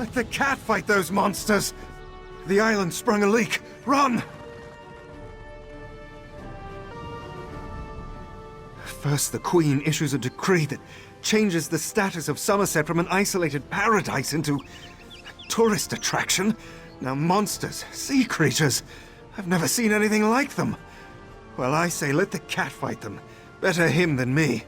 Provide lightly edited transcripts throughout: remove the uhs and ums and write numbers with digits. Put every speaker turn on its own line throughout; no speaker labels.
Let the cat fight those monsters! The island sprung a leak! Run! First, the Queen issues a decree that changes the status of Summerset from an isolated paradise into a tourist attraction. Now monsters, sea creatures, I've never seen anything like them. Well, I say let the cat fight them. Better him than me.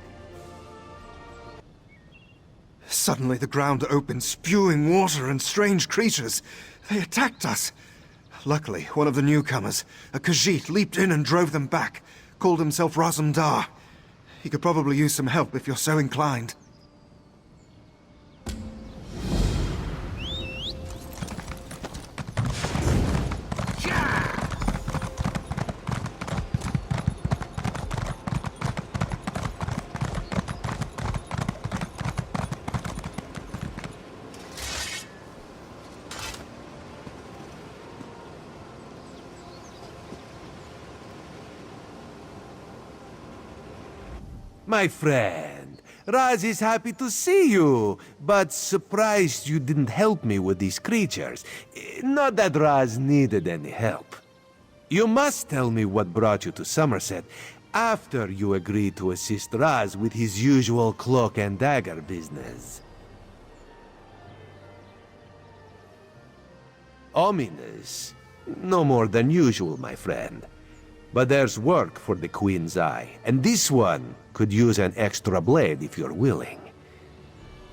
Suddenly the ground opened, spewing water and strange creatures. They attacked us. Luckily, one of the newcomers, a Khajiit, leaped in and drove them back. Called himself Razumdar. He could probably use some help if you're so inclined.
My friend, Raz is happy to see you, but surprised you didn't help me with these creatures. Not that Raz needed any help. You must tell me what brought you to Summerset after you agreed to assist Raz with his usual cloak and dagger business. Ominous. No more than usual, my friend. But there's work for the Queen's Eye, and this one could use an extra blade if you're willing.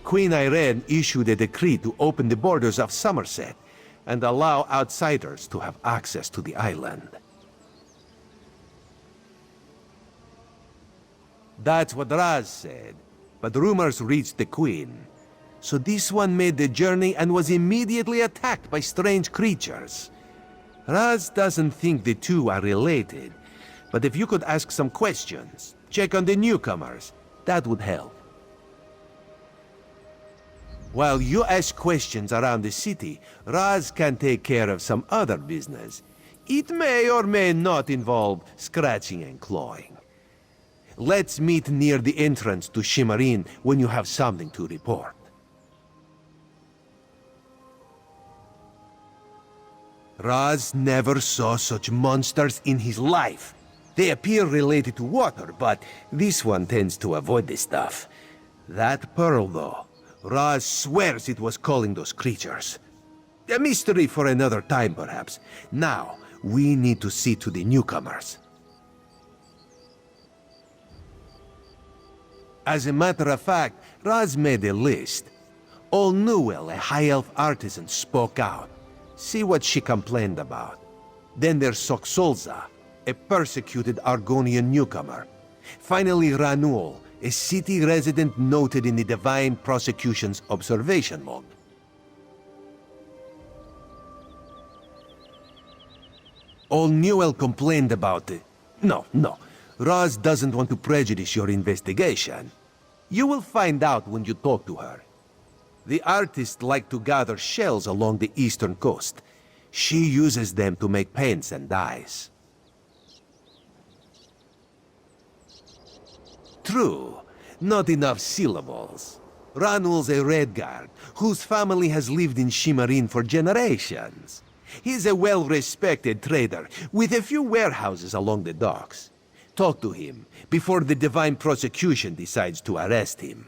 Queen Irene issued a decree to open the borders of Summerset and allow outsiders to have access to the island. That's what Raz said, but rumors reached the Queen. So this one made the journey and was immediately attacked by strange creatures. Raz doesn't think the two are related, but if you could ask some questions, check on the newcomers, that would help. While you ask questions around the city, Raz can take care of some other business. It may or may not involve scratching and clawing. Let's meet near the entrance to Shimmerin when you have something to report. Raz never saw such monsters in his life. They appear related to water, but this one tends to avoid this stuff. That pearl, though, Raz swears it was calling those creatures. A mystery for another time, perhaps. Now, we need to see to the newcomers. As a matter of fact, Raz made a list. Old Newell, a high elf artisan, spoke out. See what she complained about. Then there's Soxolza, a persecuted Argonian newcomer. Finally, Ranul, a city resident noted in the Divine Prosecution's observation log. Old Newell complained about it. No. Raz doesn't want to prejudice your investigation. You will find out when you talk to her. The artists like to gather shells along the eastern coast. She uses them to make paints and dyes. True, not enough syllables. Ranul's a Redguard, whose family has lived in Shimmerin for generations. He's a well-respected trader, with a few warehouses along the docks. Talk to him, before the Divine Prosecution decides to arrest him.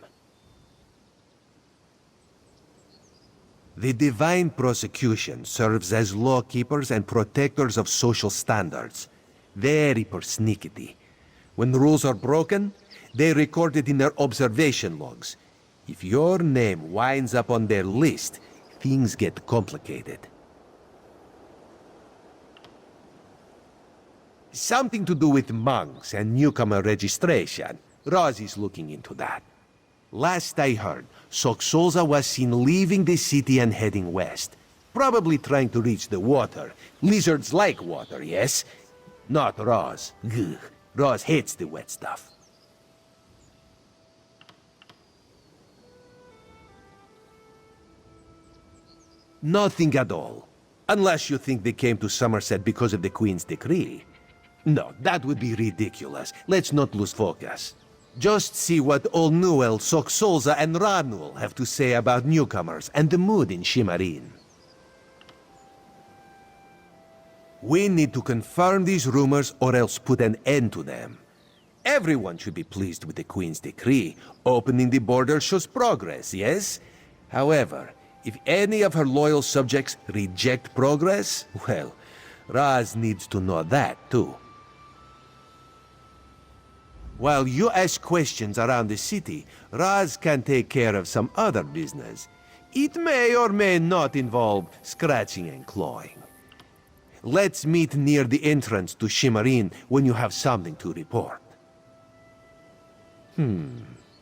The Divine Prosecution serves as lawkeepers and protectors of social standards. Very persnickety. When rules are broken, they record it in their observation logs. If your name winds up on their list, things get complicated. Something to do with monks and newcomer registration. Raz is looking into that. Last I heard, Soxolza was seen leaving the city and heading west. Probably trying to reach the water. Lizards like water, yes? Not Raz. Ugh. Raz hates the wet stuff. Nothing at all. Unless you think they came to Summerset because of the Queen's decree. No, that would be ridiculous. Let's not lose focus. Just see what Olnuel, Soksolza, and Ranul have to say about newcomers and the mood in Shimarin. We need to confirm these rumors or else put an end to them. Everyone should be pleased with the Queen's decree. Opening the border shows progress, yes? However, if any of her loyal subjects reject progress, well, Raz needs to know that too. While you ask questions around the city, Raz can take care of some other business. It may or may not involve scratching and clawing. Let's meet near the entrance to Shimarin when you have something to report.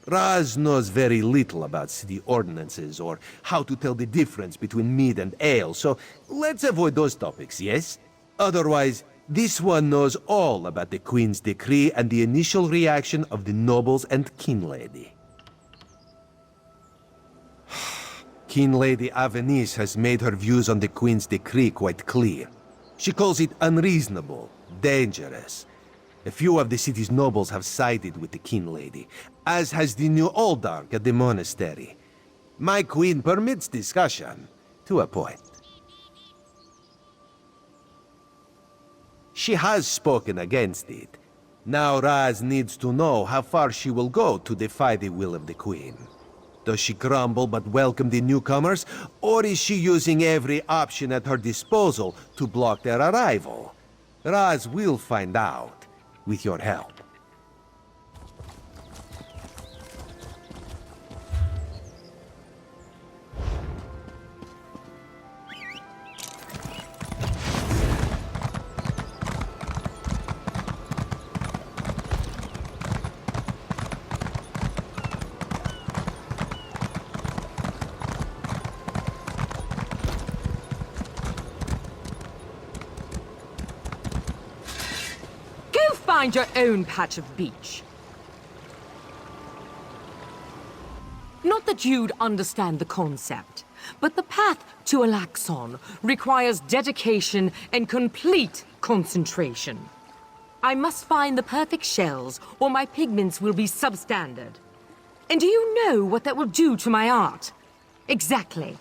Raz knows very little about city ordinances or how to tell the difference between mead and ale, so let's avoid those topics, yes? Otherwise, this one knows all about the Queen's decree and the initial reaction of the nobles and King Lady. King Lady Avenice has made her views on the Queen's decree quite clear. She calls it unreasonable, dangerous. A few of the city's nobles have sided with the King Lady, as has the new Oldark at the monastery. My queen permits discussion, to a point. She has spoken against it. Now Raz needs to know how far she will go to defy the will of the Queen. Does she grumble but welcome the newcomers, or is she using every option at her disposal to block their arrival? Raz will find out, with your help.
Find your own patch of beach. Not that you'd understand the concept, but the path to Alaxon requires dedication and complete concentration. I must find the perfect shells, or my pigments will be substandard. And do you know what that will do to my art? Exactly.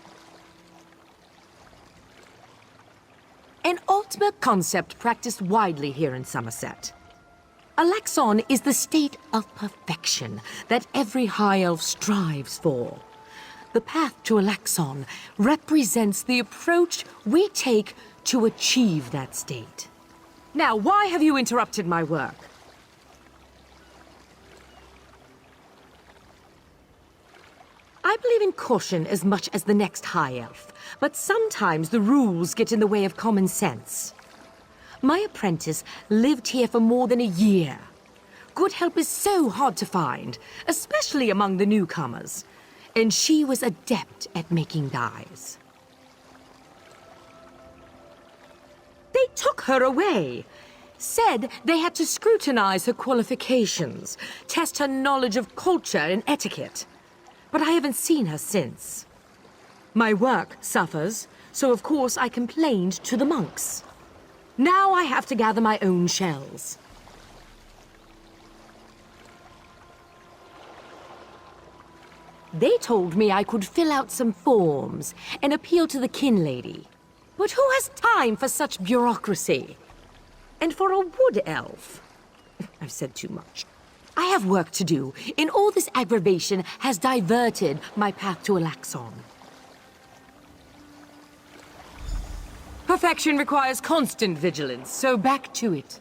An ultimate concept practiced widely here in Summerset. Alaxon is the state of perfection that every High Elf strives for. The path to Alaxon represents the approach we take to achieve that state. Now, why have you interrupted my work? I believe in caution as much as the next High Elf, but sometimes the rules get in the way of common sense. My apprentice lived here for more than a year. Good help is so hard to find, especially among the newcomers. And she was adept at making dyes. They took her away. Said they had to scrutinize her qualifications, test her knowledge of culture and etiquette. But I haven't seen her since. My work suffers, so of course I complained to the monks. Now I have to gather my own shells. They told me I could fill out some forms and appeal to the kin lady. But who has time for such bureaucracy? And for a wood elf? I've said too much. I have work to do, and all this aggravation has diverted my path to Alaxon. Perfection requires constant vigilance, so back to it.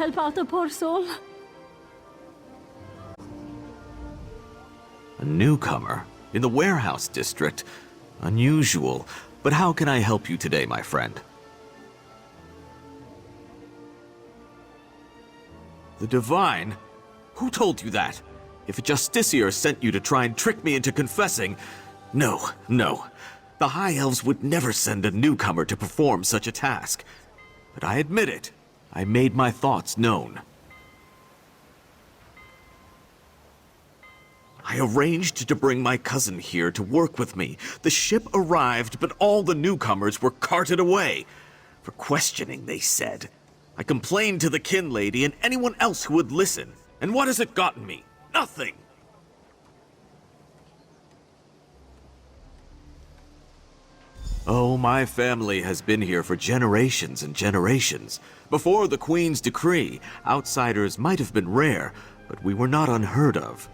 help out the poor soul?
A newcomer? In the warehouse district? Unusual. But how can I help you today, my friend? The Divine? Who told you that? If a Justiciar sent you to try and trick me into confessing... No. The High Elves would never send a newcomer to perform such a task. But I admit it. I made my thoughts known. I arranged to bring my cousin here to work with me. The ship arrived, but all the newcomers were carted away. For questioning, they said. I complained to the kin lady and anyone else who would listen. And what has it gotten me? Nothing! Oh, my family has been here for generations and generations. Before the Queen's decree, outsiders might have been rare, but we were not unheard of.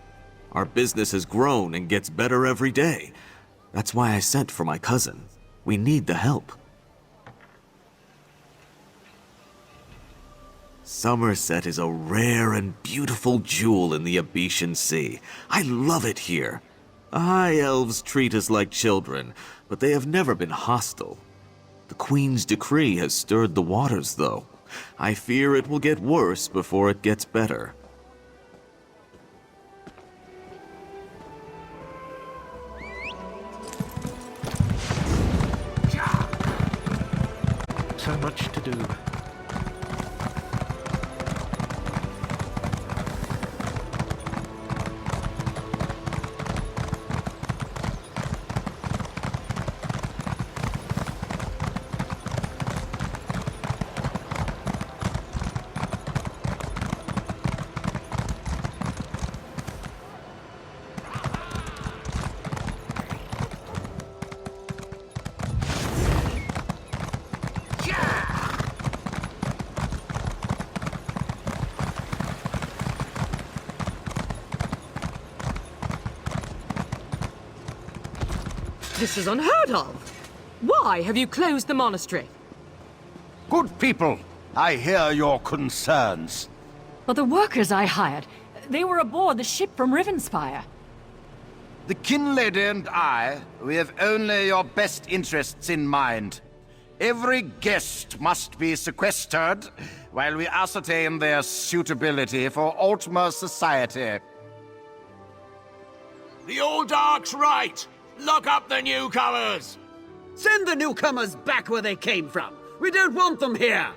Our business has grown and gets better every day. That's why I sent for my cousin. We need the help. Summerset is a rare and beautiful jewel in the Abetian Sea. I love it here. The High Elves treat us like children, but they have never been hostile. The Queen's decree has stirred the waters, though. I fear it will get worse before it gets better.
So much to do.
This is unheard of! Why have you closed the monastery?
Good people, I hear your concerns.
But the workers I hired, they were aboard the ship from Rivenspire.
The kin lady and I, we have only your best interests in mind. Every guest must be sequestered while we ascertain their suitability for Altmer society.
The Old Dark's right! Lock up the newcomers!
Send the newcomers back where they came from. We don't want them here.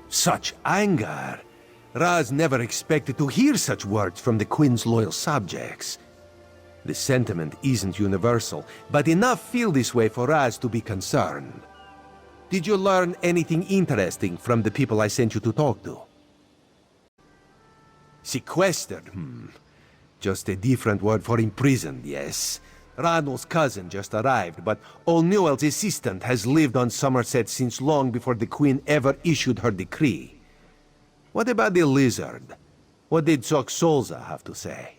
Such anger! Raz never expected to hear such words from the Queen's loyal subjects. The sentiment isn't universal, but enough feel this way for Raz to be concerned. Did you learn anything interesting from the people I sent you to talk to? Sequestered, Just a different word for imprisoned, yes. Ranul's cousin just arrived, but Olnewell's assistant has lived on Summerset since long before the Queen ever issued her decree. What about the lizard? What did Soxolza have to say?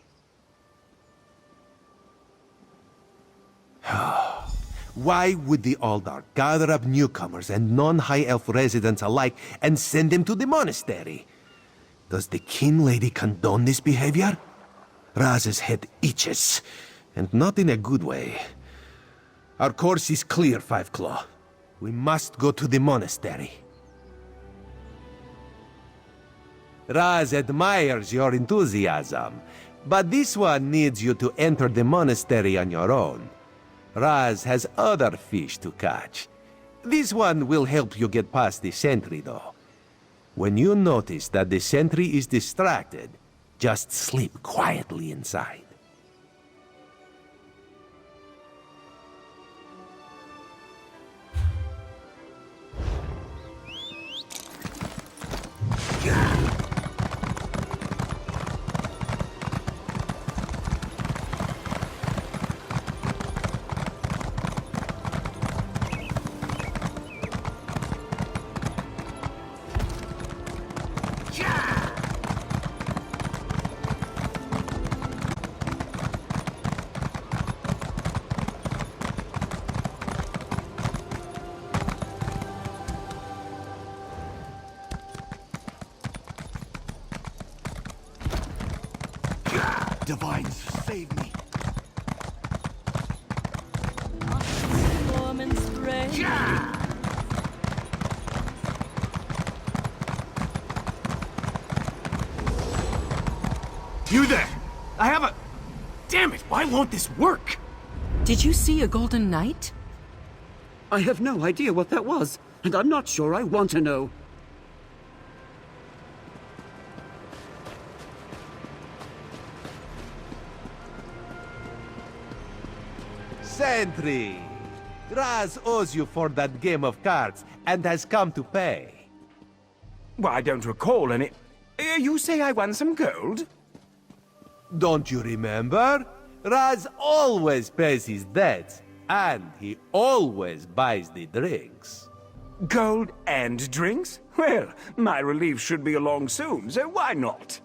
Why would the Aldar gather up newcomers and non-High Elf residents alike and send them to the monastery? Does the kin lady condone this behavior? Raz's head itches, and not in a good way. Our course is clear, Five Claw. We must go to the monastery. Raz admires your enthusiasm, but this one needs you to enter the monastery on your own. Raz has other fish to catch. This one will help you get past the sentry, though. When you notice that the sentry is distracted, just sleep quietly inside.
divines, save me.
You there! I have a... Damn it, why won't this work?
Did you see a golden knight?
I have no idea what that was, and I'm not sure I want to know.
Sentry! Raz owes you for that game of cards and has come to pay.
Well, I don't recall any... You say I won some gold?
Don't you remember? Raz always pays his debts, and he always buys the drinks.
Gold and drinks? Well, my relief should be along soon, so why not?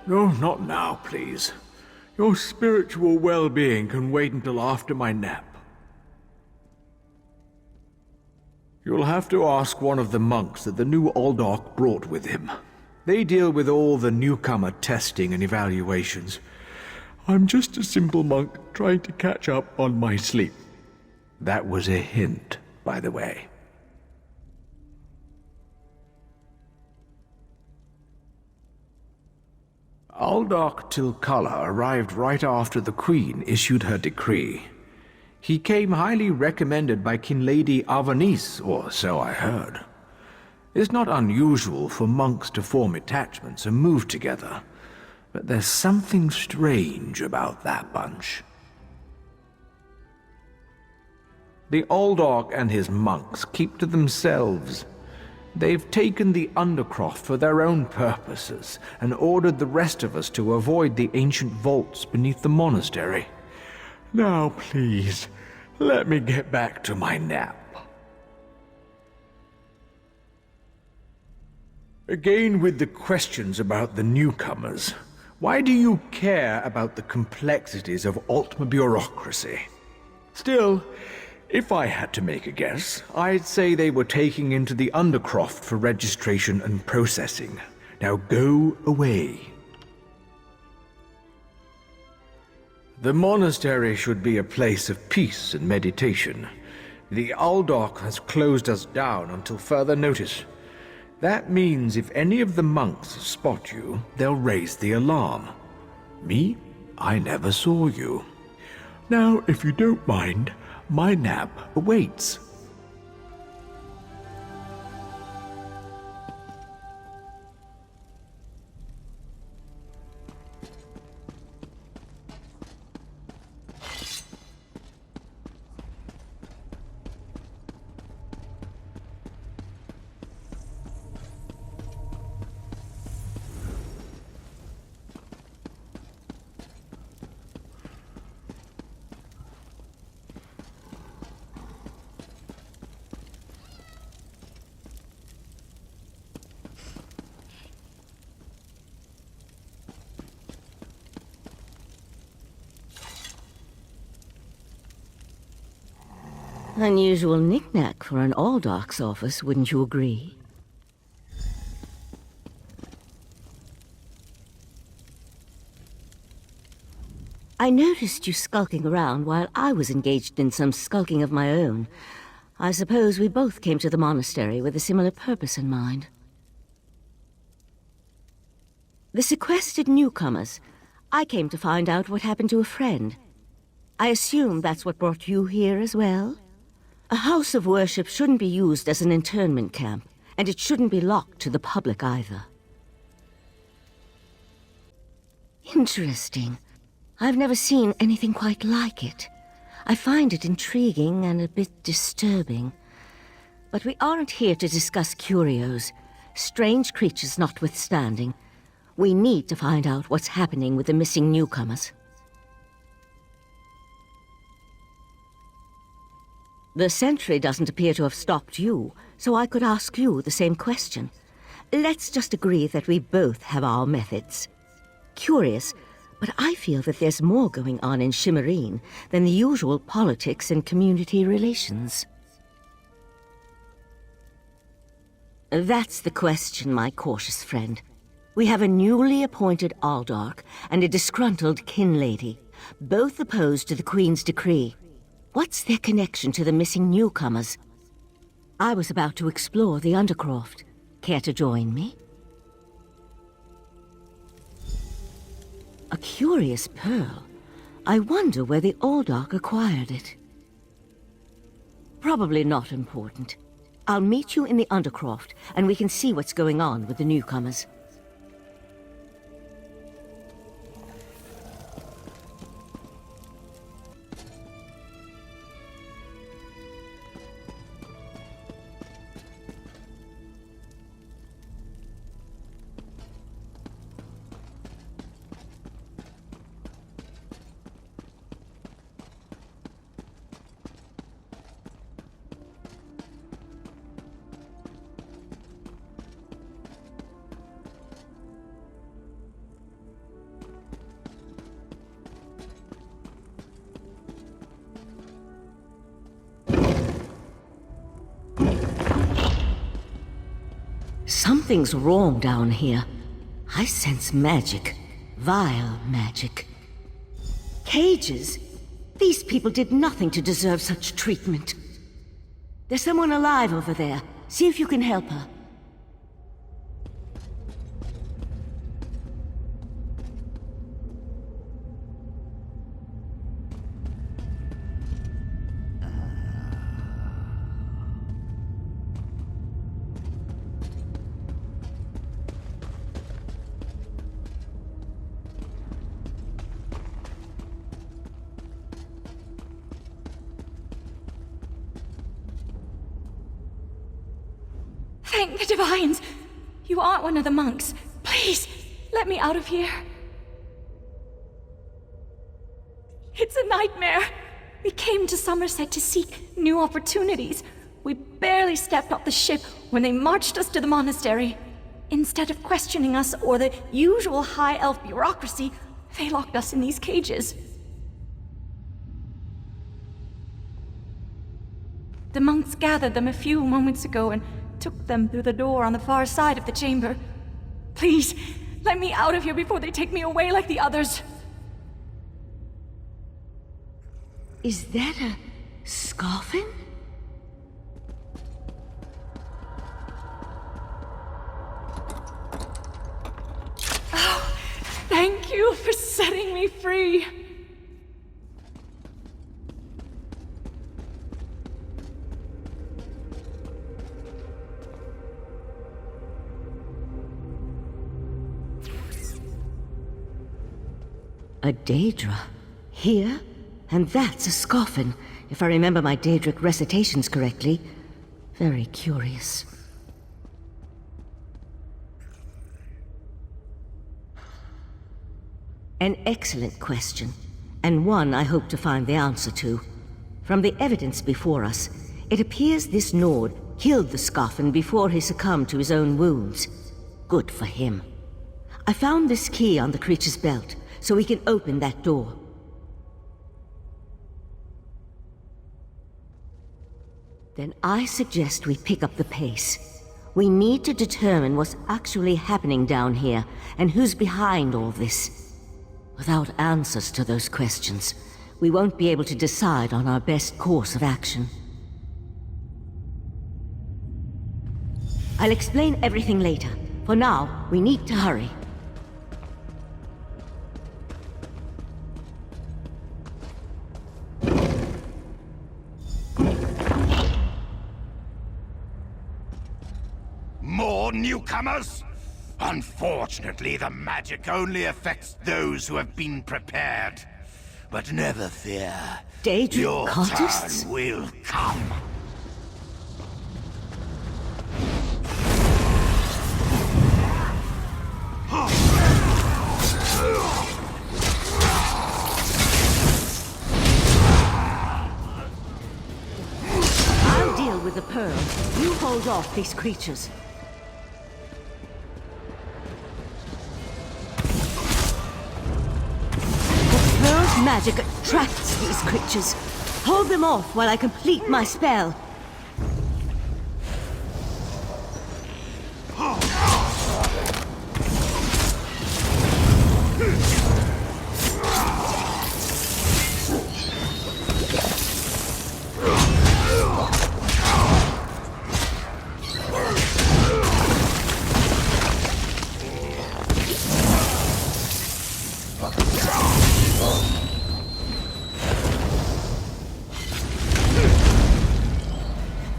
No, not now, please. Your spiritual well-being can wait until after my nap. You'll have to ask one of the monks that the new Aldorc brought with him. They deal with all the newcomer testing and evaluations. I'm just a simple monk trying to catch up on my sleep. That was a hint, by the way. Aldorc Tilcala arrived right after the Queen issued her decree. He came highly recommended by King Lady Avanice, or so I heard. It's not unusual for monks to form attachments and move together, but there's something strange about that bunch. The Aldorc and his monks keep to themselves. They've taken the Undercroft for their own purposes and ordered the rest of us to avoid the ancient vaults beneath the monastery. Now, please, let me get back to my nap. Again with the questions about the newcomers. Why do you care about the complexities of Altma bureaucracy? Still, if I had to make a guess, I'd say they were taking into the Undercroft for registration and processing. Now go away. The monastery should be a place of peace and meditation. The Aldorc has closed us down until further notice. That means if any of the monks spot you, they'll raise the alarm. Me? I never saw you. Now, if you don't mind, my nap awaits.
Unusual knick-knack for an Aldark's office, wouldn't you agree? I noticed you skulking around while I was engaged in some skulking of my own. I suppose we both came to the monastery with a similar purpose in mind. The sequestered newcomers. I came to find out what happened to a friend. I assume that's what brought you here as well? A house of worship shouldn't be used as an internment camp, and it shouldn't be locked to the public either. Interesting. I've never seen anything quite like it. I find it intriguing and a bit disturbing. But we aren't here to discuss curios. Strange creatures notwithstanding, we need to find out what's happening with the missing newcomers. The sentry doesn't appear to have stopped you, so I could ask you the same question. Let's just agree that we both have our methods. Curious, but I feel that there's more going on in Shimmerine than the usual politics and community relations. That's the question, my cautious friend. We have a newly appointed Aldark and a disgruntled kin lady, both opposed to the Queen's decree. What's their connection to the missing newcomers? I was about to explore the Undercroft. Care to join me? A curious pearl. I wonder where the Aldark acquired it. Probably not important. I'll meet you in the Undercroft, and we can see what's going on with the newcomers. Something's wrong down here. I sense magic. Vile magic. Cages? These people did nothing to deserve such treatment. There's someone alive over there. See if you can help her.
Thank the Divines! You aren't one of the monks. Please, let me out of here. It's a nightmare. We came to Summerset to seek new opportunities. We barely stepped off the ship when they marched us to the monastery. Instead of questioning us or the usual high elf bureaucracy, they locked us in these cages. The monks gathered them a few moments ago and took them through the door on the far side of the chamber. Please, let me out of here before they take me away like the others.
Is that a scoffin?
Oh, thank you for setting me free.
A Daedra? Here? And that's a scoffin, if I remember my Daedric recitations correctly. Very curious. An excellent question, and one I hope to find the answer to. From the evidence before us, it appears this Nord killed the scoffin before he succumbed to his own wounds. Good for him. I found this key on the creature's belt, so we can open that door. Then I suggest we pick up the pace. We need to determine what's actually happening down here, and who's behind all this. Without answers to those questions, we won't be able to decide on our best course of action. I'll explain everything later. For now, we need to hurry.
More newcomers? Unfortunately, the magic only affects those who have been prepared. But never fear.
Daedric
Your
cultists?
turn will come.
I'll deal with the pearl. You hold off these creatures. The pearl's magic attracts these creatures. Hold them off while I complete my spell.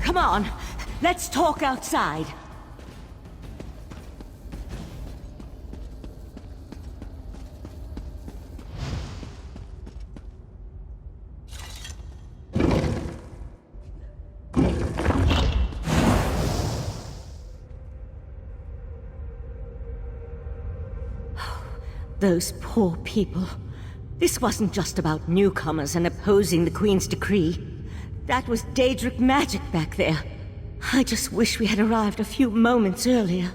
Come on, let's talk outside. Those poor people. This wasn't just about newcomers and opposing the Queen's decree. That was Daedric magic back there. I just wish we had arrived a few moments earlier.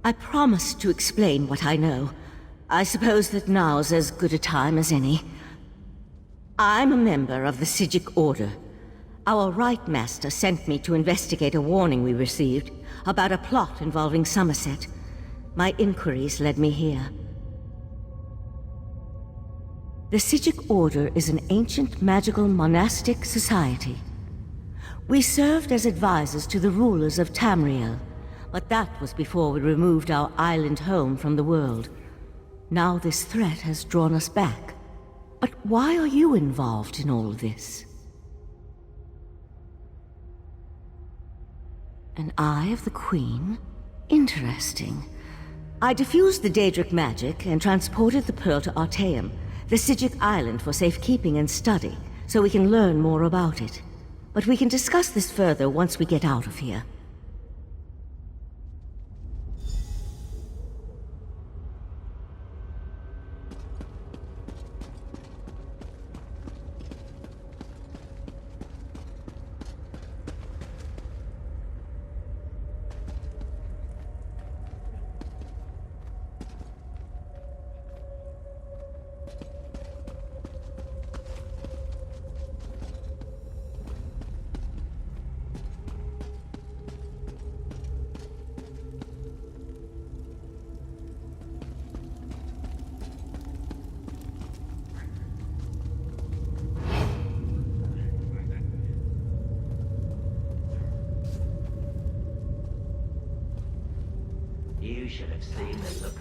I promised to explain what I know. I suppose that now's as good a time as any. I'm a member of the Sijic Order. Our Rite Master sent me to investigate a warning we received about a plot involving Summerset. My inquiries led me here. The Sijic Order is an ancient magical monastic society. We served as advisors to the rulers of Tamriel, but that was before we removed our island home from the world. Now this threat has drawn us back. But why are you involved in all this? An Eye of the Queen? Interesting. I diffused the Daedric magic and transported the pearl to Artaeum, the Sijic island, for safekeeping and study, so we can learn more about it. But we can discuss this further once we get out of here.
You should have seen the look.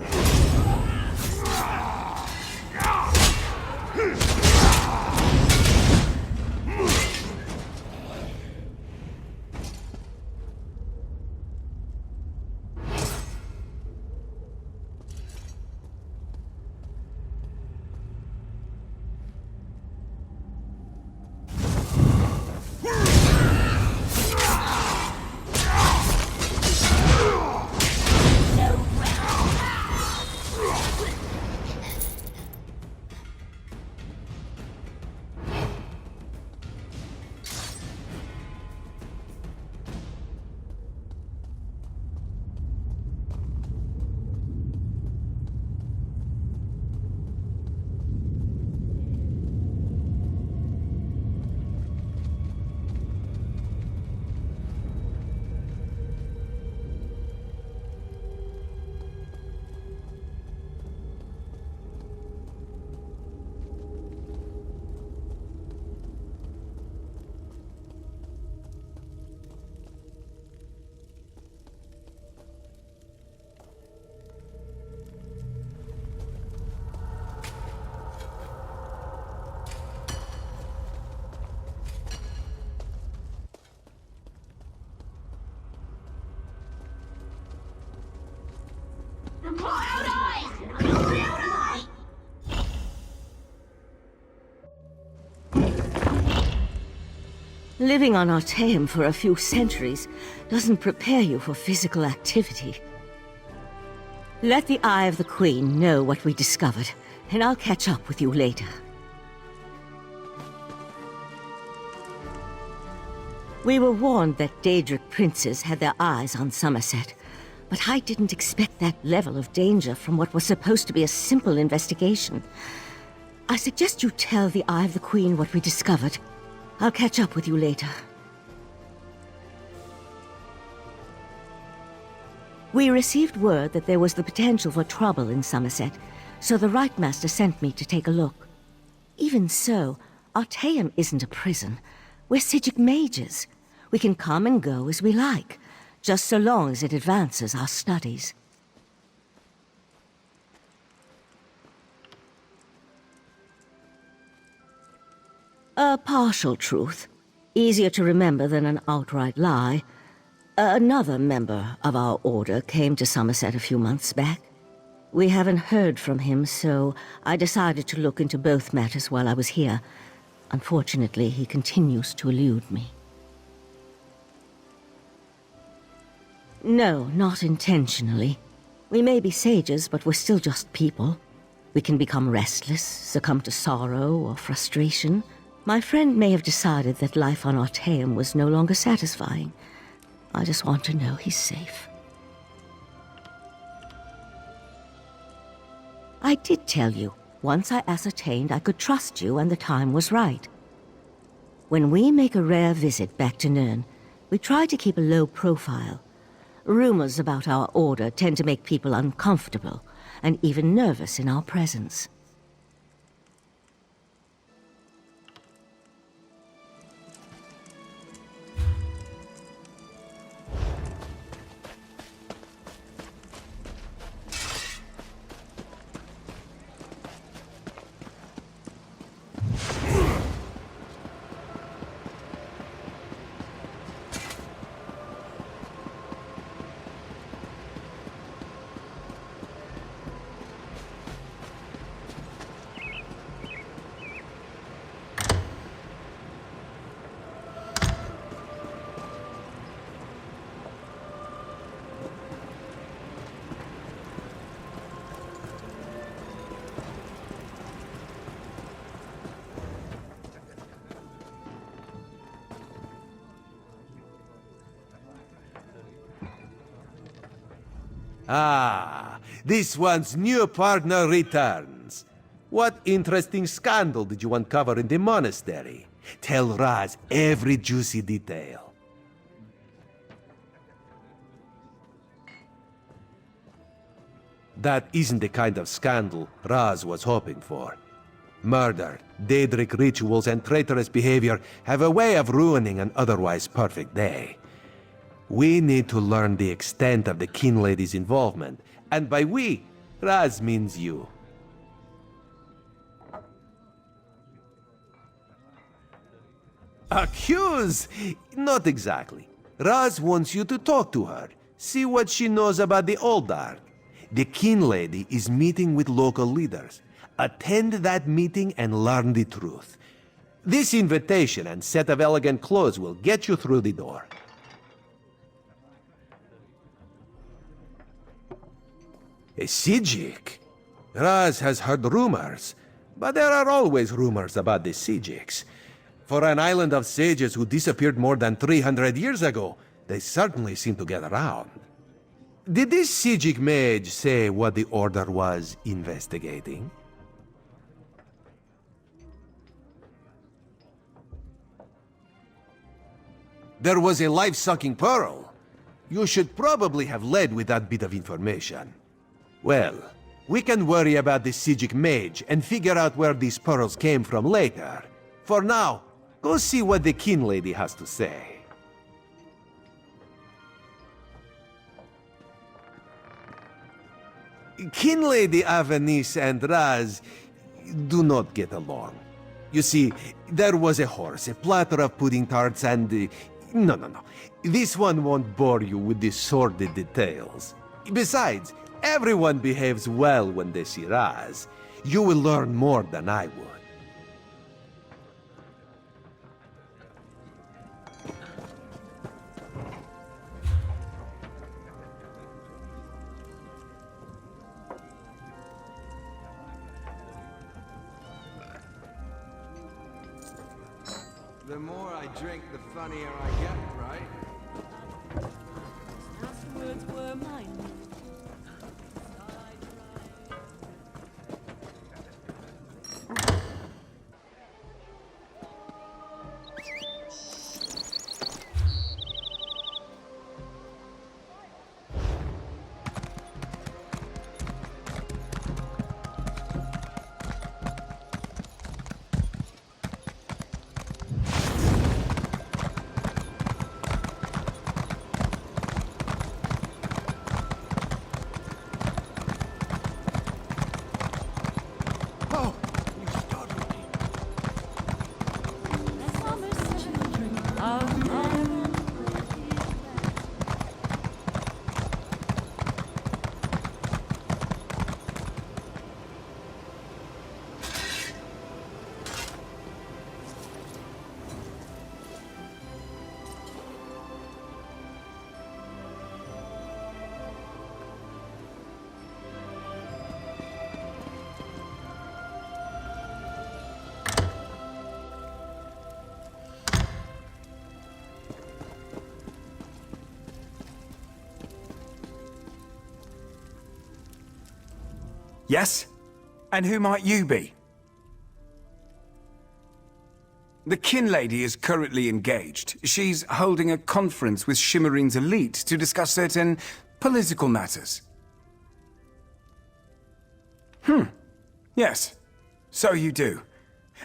Living on Artaeum for a few centuries doesn't prepare you for physical activity. Let the Eye of the Queen know what we discovered, and I'll catch up with you later. We were warned that Daedric princes had their eyes on Summerset, but I didn't expect that level of danger from what was supposed to be a simple investigation. I suggest you tell the Eye of the Queen what we discovered. I'll catch up with you later. We received word that there was the potential for trouble in Summerset, so the Right Master sent me to take a look. Even so, Artaeum isn't a prison. We're Psijic mages. We can come and go as we like, just so long as it advances our studies. A partial truth. Easier to remember than an outright lie. Another member of our order came to Summerset a few months back. We haven't heard from him, so I decided to look into both matters while I was here. Unfortunately, he continues to elude me. No, not intentionally. We may be sages, but we're still just people. We can become restless, succumb to sorrow or frustration. My friend may have decided that life on Artaeum was no longer satisfying. I just want to know he's safe. I did tell you, once I ascertained I could trust you and the time was right. When we make a rare visit back to Nirn, we try to keep a low profile. Rumors about our order tend to make people uncomfortable, and even nervous in our presence.
Ah, this one's new partner returns. What interesting scandal did you uncover in the monastery? Tell Raz every juicy detail. That isn't the kind of scandal Raz was hoping for. Murder, Daedric rituals, and traitorous behavior have a way of ruining an otherwise perfect day. We need to learn the extent of the Kin Lady's involvement, and by we, Raz means you. Accuse? Not exactly. Raz wants you to talk to her, see what she knows about the Oldark. The Kin Lady is meeting with local leaders. Attend that meeting and learn the truth. This invitation and set of elegant clothes will get you through the door. A Psijic? Raz has heard rumors, but there are always rumors about the Psijics. For an island of sages who disappeared more than 300 years ago, they certainly seem to get around. Did this Psijic mage say what the Order was investigating? There was a life-sucking pearl. You should probably have led with that bit of information. Well, we can worry about the Psijic mage and figure out where these pearls came from later. For now, go see what the Kin Lady has to say. Kin Lady Avanice and Raz do not get along. You see, there was a horse, a platter of pudding tarts, and... No. This one won't bore you with the sordid details. Besides, everyone behaves well when they see Raz. You will learn more than I would. The more I drink, the funnier I get, right?
Last words were mine.
Yes? And who might you be? The Kin Lady is currently engaged. She's holding a conference with Shimmerine's elite to discuss certain political matters. Yes. So you do.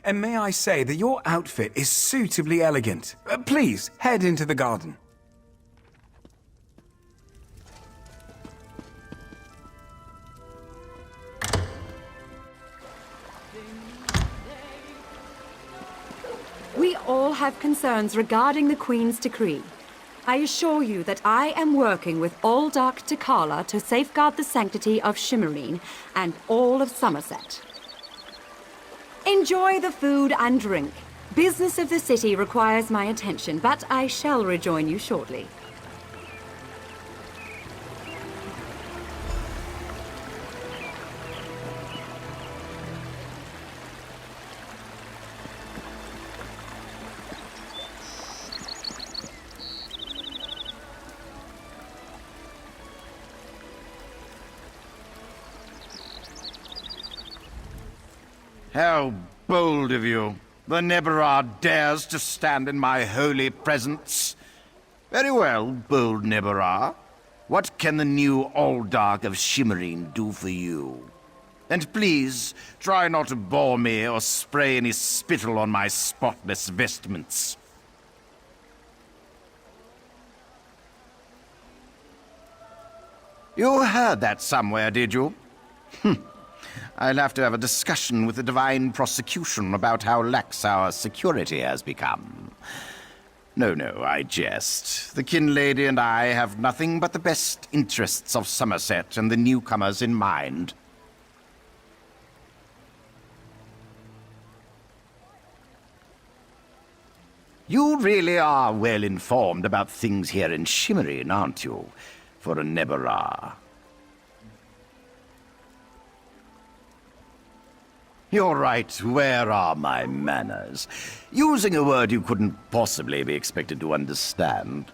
And may I say that your outfit is suitably elegant. Please, head into the garden.
We all have concerns regarding the Queen's decree. I assure you that I am working with all Dark T'Kala to safeguard the sanctity of Shimmerine and all of Summerset. Enjoy the food and drink. Business of the city requires my attention, but I shall rejoin you shortly.
How bold of you. The Neberah dares to stand in my holy presence. Very well, bold Neberah. What can the new Aldark of Shimmerine do for you? And please, try not to bore me or spray any spittle on my spotless vestments. You heard that somewhere, did you? I'll have to have a discussion with the Divine Prosecution about how lax our security has become. No, I jest. The Kin Lady and I have nothing but the best interests of Summerset and the newcomers in mind. You really are well informed about things here in Shimmerine, aren't you? For a Neberah. You're right, where are my manners? Using a word you couldn't possibly be expected to understand.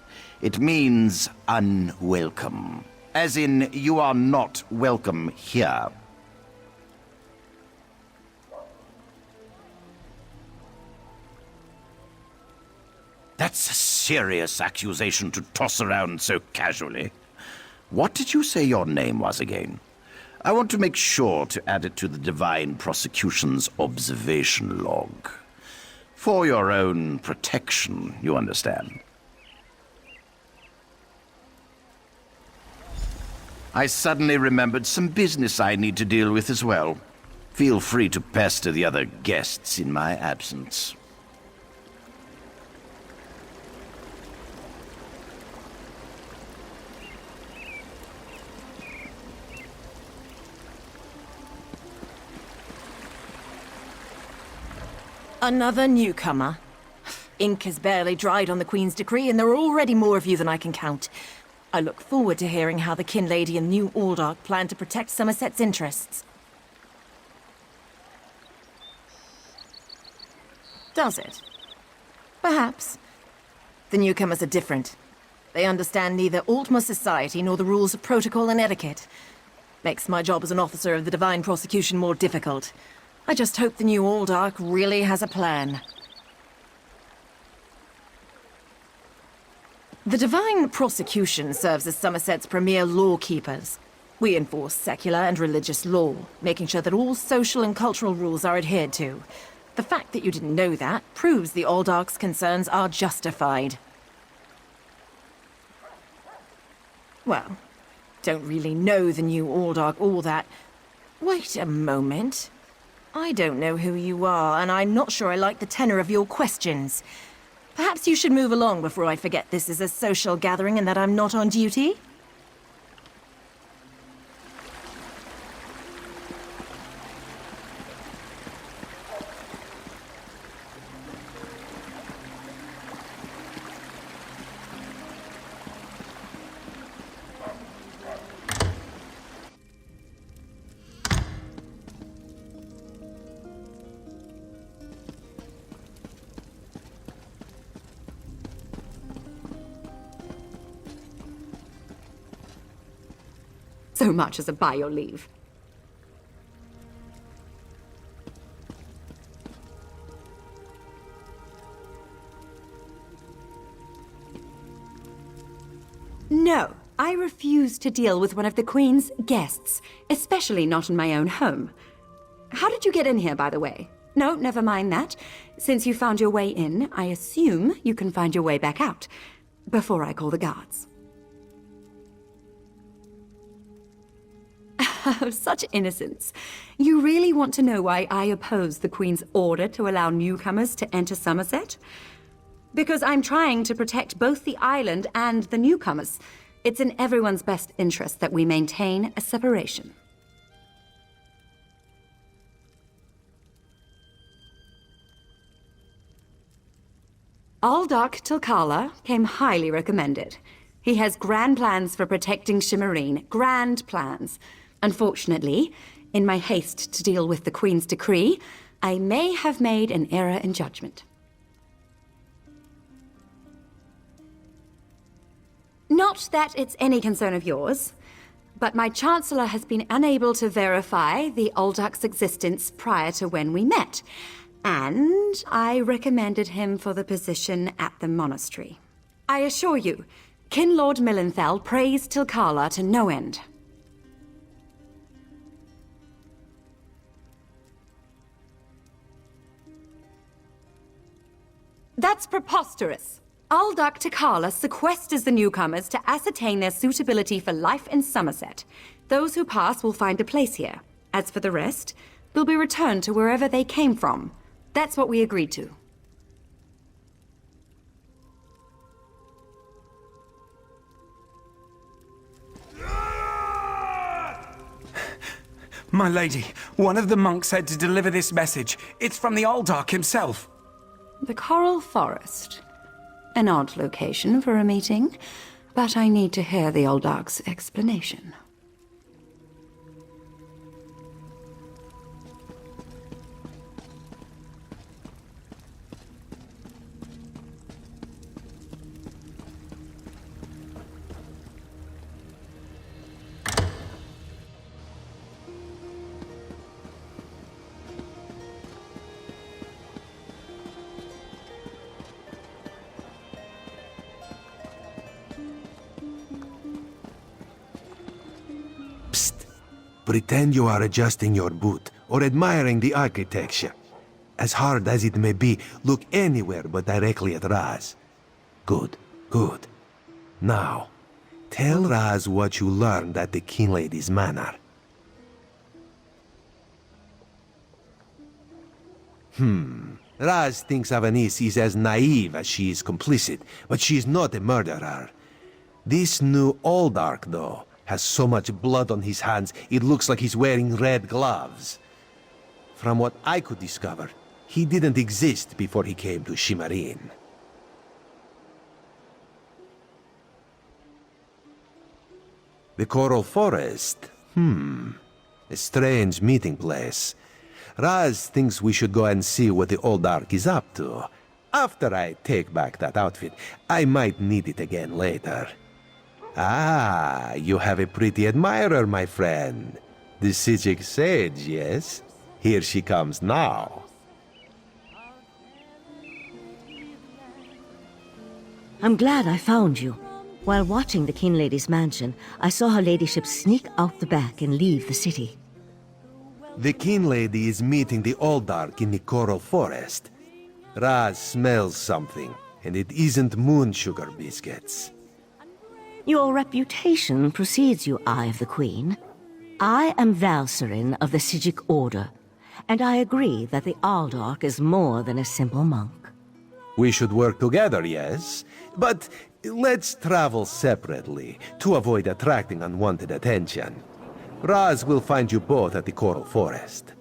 It means unwelcome. As in, you are not welcome here. That's a serious accusation to toss around so casually. What did you say your name was again? I want to make sure to add it to the Divine Prosecution's observation log. For your own protection, you understand. I suddenly remembered some business I need to deal with as well. Feel free to pester the other guests in my absence.
Another newcomer. Ink has barely dried on the Queen's decree, and there are already more of you than I can count. I look forward to hearing how the Kin Lady and new Aldark plan to protect Summerset's interests. Does it? Perhaps. The newcomers are different. They understand neither Altmer society nor the rules of protocol and etiquette. Makes my job as an officer of the Divine Prosecution more difficult. I just hope the new Aldark really has a plan. The Divine Prosecution serves as Summerset's premier lawkeepers. We enforce secular and religious law, making sure that all social and cultural rules are adhered to. The fact that you didn't know that proves the Aldark's concerns are justified. Well, don't really know the new Aldark all that. Wait a moment. I don't know who you are, and I'm not sure I like the tenor of your questions. Perhaps you should move along before I forget this is a social gathering and that I'm not on duty?
So much as a by your leave. No, I refuse to deal with one of the Queen's guests, especially not in my own home. How did you get in here, by the way? No, never mind that. Since you found your way in, I assume you can find your way back out, before I call the guards. Oh, such innocence. You really want to know why I oppose the Queen's order to allow newcomers to enter Summerset? Because I'm trying to protect both the island and the newcomers. It's in everyone's best interest that we maintain a separation. Aldark Tilkala came highly recommended. He has grand plans for protecting Shimmerine. Grand plans. Unfortunately, in my haste to deal with the Queen's decree, I may have made an error in judgment. Not that it's any concern of yours, but my Chancellor has been unable to verify the Aldark's existence prior to when we met, and I recommended him for the position at the monastery. I assure you, Kin Lord Millenthal praised Tilkala to no end. That's preposterous. Aldark Tilkala sequesters the newcomers to ascertain their suitability for life in Summerset. Those who pass will find a place here. As for the rest, they'll be returned to wherever they came from. That's what we agreed to.
My lady, one of the monks said to deliver this message. It's from the Aldark himself.
The Coral Forest. An odd location for a meeting, but I need to hear the Aldark's explanation.
Pretend you are adjusting your boot or admiring the architecture. As hard as it may be, look anywhere but directly at Raz. Good, good. Now, tell Raz what you learned at the King Lady's manor. Raz thinks Avanis is as naive as she is complicit, but she is not a murderer. This new Aldark, though, has so much blood on his hands, it looks like he's wearing red gloves. From what I could discover, he didn't exist before he came to Shimmerine. The Coral Forest? A strange meeting place. Raz thinks we should go and see what the Aldark is up to. After I take back that outfit, I might need it again later. Ah, you have a pretty admirer, my friend. The Sijic sage, yes? Here she comes now.
I'm glad I found you. While watching the King Lady's mansion, I saw her ladyship sneak out the back and leave the city.
The King Lady is meeting the Oldark in the Coral Forest. Raz smells something, and it isn't moon sugar biscuits.
Your reputation precedes you, Eye of the Queen. I am Valserin of the Sijic Order, and I agree that the Aldark is more than a simple monk.
We should work together, yes? But let's travel separately to avoid attracting unwanted attention. Raz will find you both at the Coral Forest.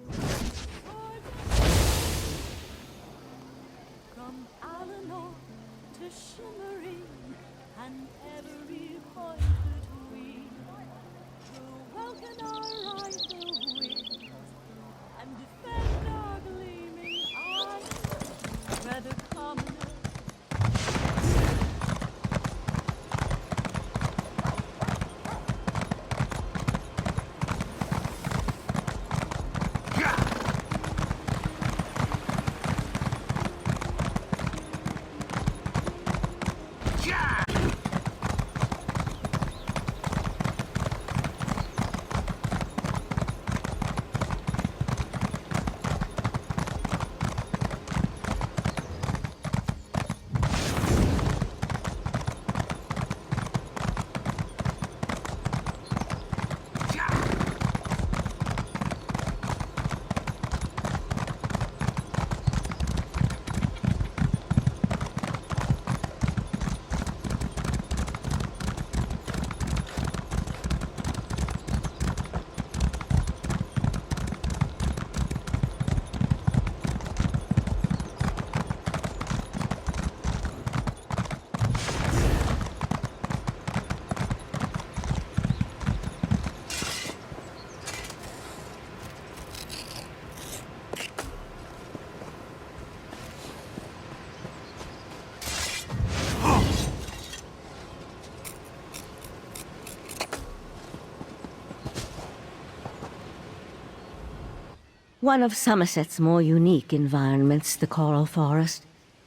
One of Summerset's more unique environments, the Coral Forest.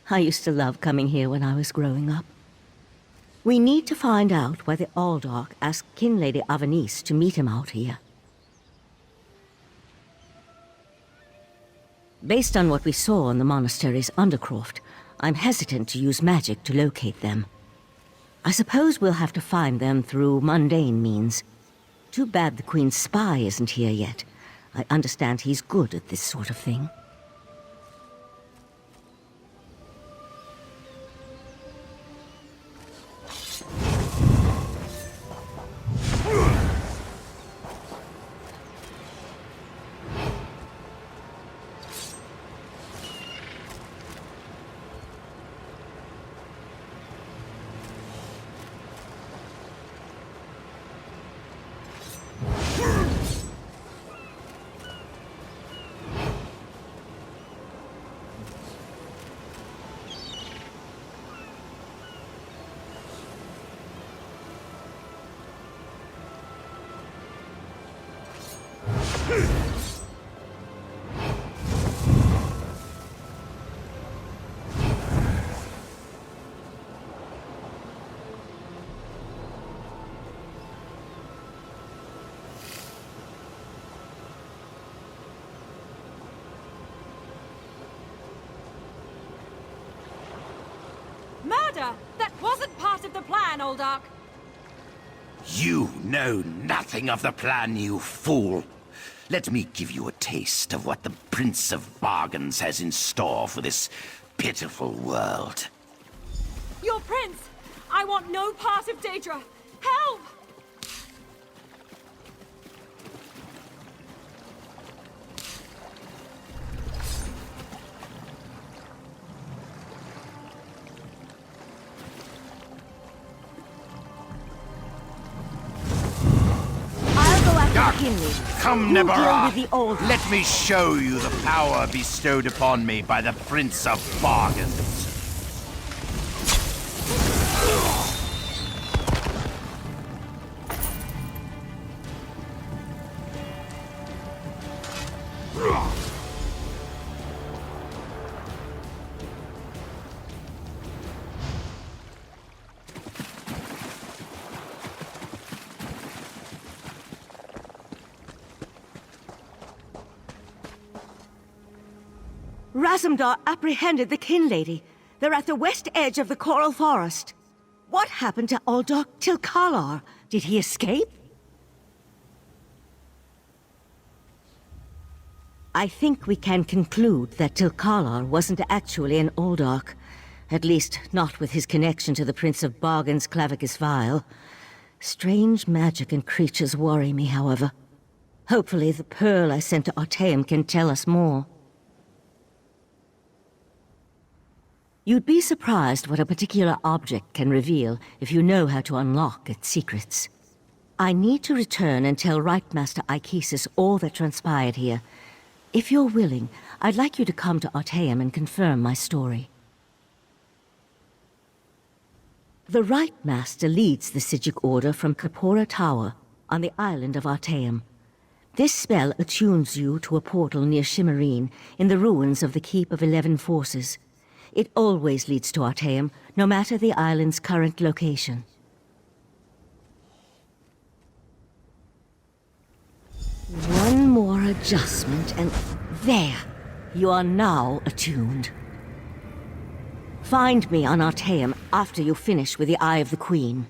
I used to love coming here when I was growing up. We need to find out why the Aldark asked King Lady Avanice to meet him out here. Based on what we saw in the monastery's undercroft, I'm hesitant to use magic to locate them. I suppose we'll have to find them through mundane means. Too bad the Queen's spy isn't here yet. I understand he's good at this sort of thing.
Murder! That wasn't part of the plan, Oldark!
You know nothing of the plan, you fool. Let me give you a taste of what the Prince of Bargains has in store for this pitiful world.
Your prince! I want no part of Daedra! Help!
Come, Nebara! Let me show you the power bestowed upon me by the Prince of Bargains.
Razumdar apprehended the Kin Lady. They're at the west edge of the Coral Forest. What happened to Uldark Tilkalar? Did he escape? I think we can conclude that Tilkalar wasn't actually an Uldark. At least, not with his connection to the Prince of Bargain's Clavicus Vial. Strange magic and creatures worry me, however. Hopefully the pearl I sent to Artaeum can tell us more. You'd be surprised what a particular object can reveal if you know how to unlock its secrets. I need to return and tell Right Master Ikesis all that transpired here. If you're willing, I'd like you to come to Artaeum and confirm my story. The Right Master leads the Sijic Order from Kapora Tower on the island of Artaeum. This spell attunes you to a portal near Shimmerine in the ruins of the Keep of 11 Forces. It always leads to Artaeum, no matter the island's current location. One more adjustment and there! You are now attuned. Find me on Artaeum after you finish with the Eye of the Queen.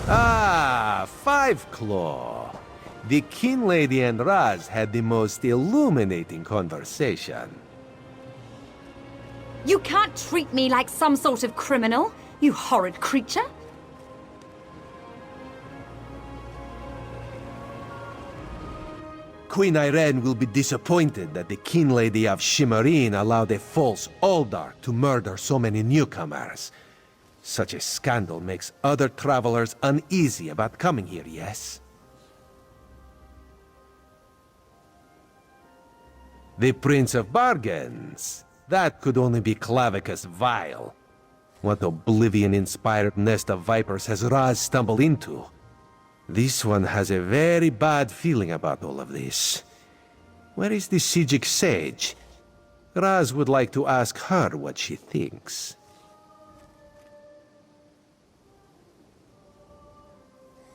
Ah, Five Claw. The Kin Lady and Raz had the most illuminating conversation.
You can't treat me like some sort of criminal, you horrid creature.
Queen Irene will be disappointed that the Kin Lady of Shimmerine allowed a false Uldark to murder so many newcomers. Such a scandal makes other travelers uneasy about coming here, yes? The Prince of Bargains. That could only be Clavicus Vial. What oblivion-inspired nest of vipers has Raz stumbled into? This one has a very bad feeling about all of this. Where is the Sijic Sage? Raz would like to ask her what she thinks.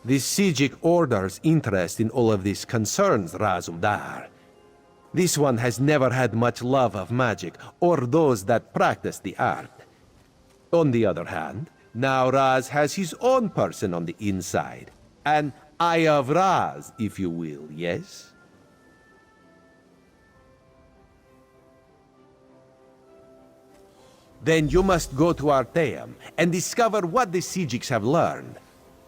The Sijic Order's interest in all of this concerns Razumdar. This one has never had much love of magic, or those that practice the art. On the other hand, now Raz has his own person on the inside. An Eye of Raz, if you will, yes? Then you must go to Artaeum and discover what the Sijics have learned.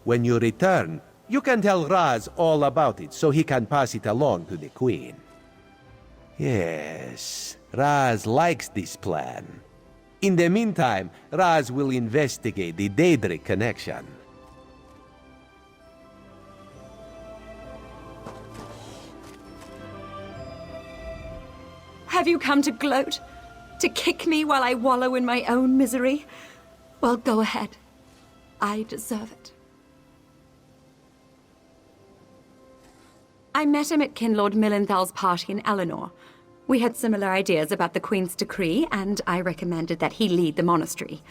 When you return, you can tell Raz all about it so he can pass it along to the Queen. Yes, Raz likes this plan. In the meantime, Raz will investigate the Daedric connection.
Have you come to gloat? To kick me while I wallow in my own misery? Well, go ahead. I deserve it. I met him at Kinlord Millenthal's party in Eleanor. We had similar ideas about the Queen's decree, and I recommended that he lead the monastery.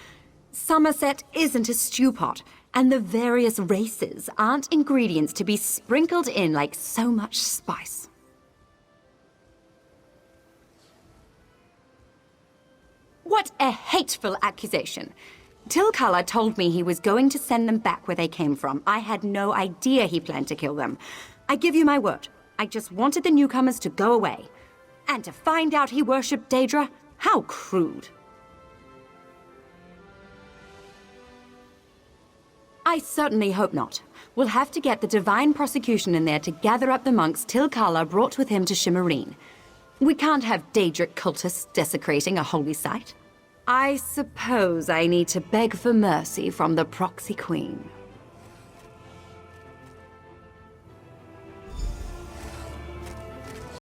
Summerset isn't a stew pot, and the various races aren't ingredients to be sprinkled in like so much spice. What a hateful accusation. Tilkala told me he was going to send them back where they came from. I had no idea he planned to kill them. I give you my word. I just wanted the newcomers to go away. And to find out he worshipped Daedra? How crude. I certainly hope not. We'll have to get the Divine Prosecution in there to gather up the monks Tilkala brought with him to Shimmerine. We can't have Daedric cultists desecrating a holy site. I suppose I need to beg for mercy from the Proxy Queen.